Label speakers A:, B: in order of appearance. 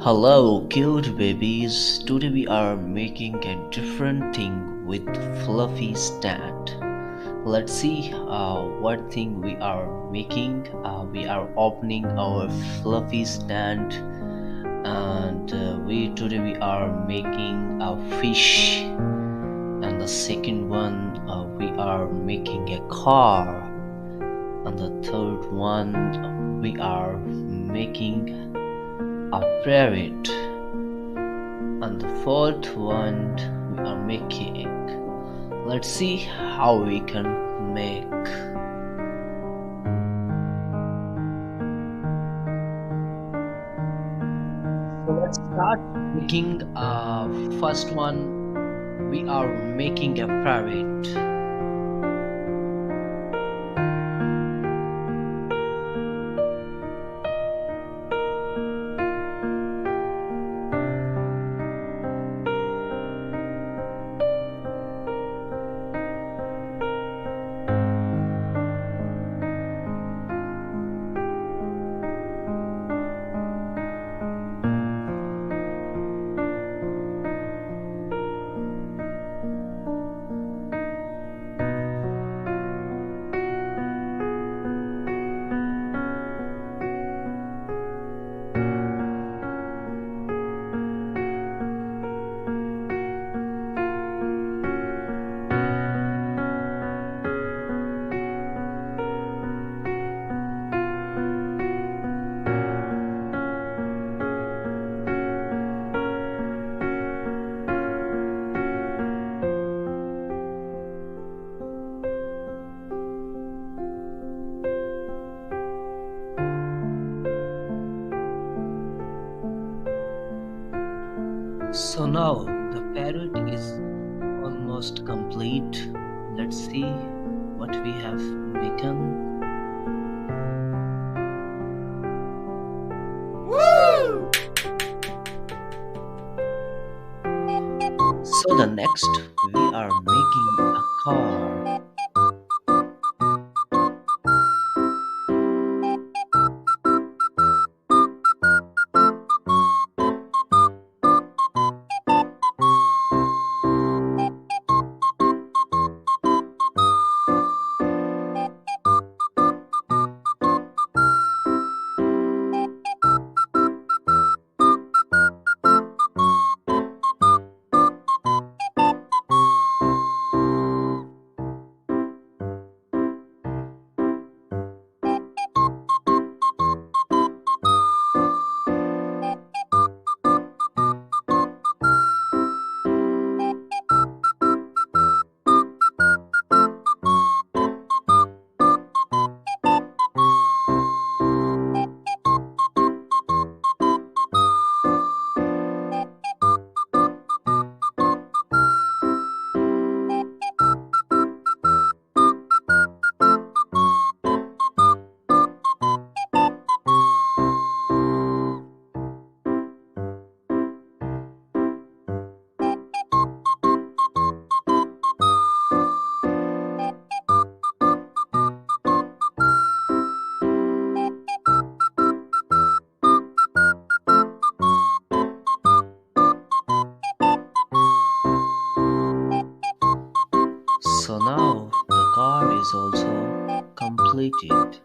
A: Hello, cute babies. Today we are making a different thing with fluffy stand. Let's see what thing we are making. We are opening our fluffy stand, and we today we are making a fish. And the second one, we are making a car. And the third one, we are making a parrot. And the fourth one we are making. Let's see how we can make. So let's start making. First one we are making a parrot. So now the parrot is almost complete. Let's see what we have making.
B: Woo!
A: So the next we are making a car. So now the car is also completed.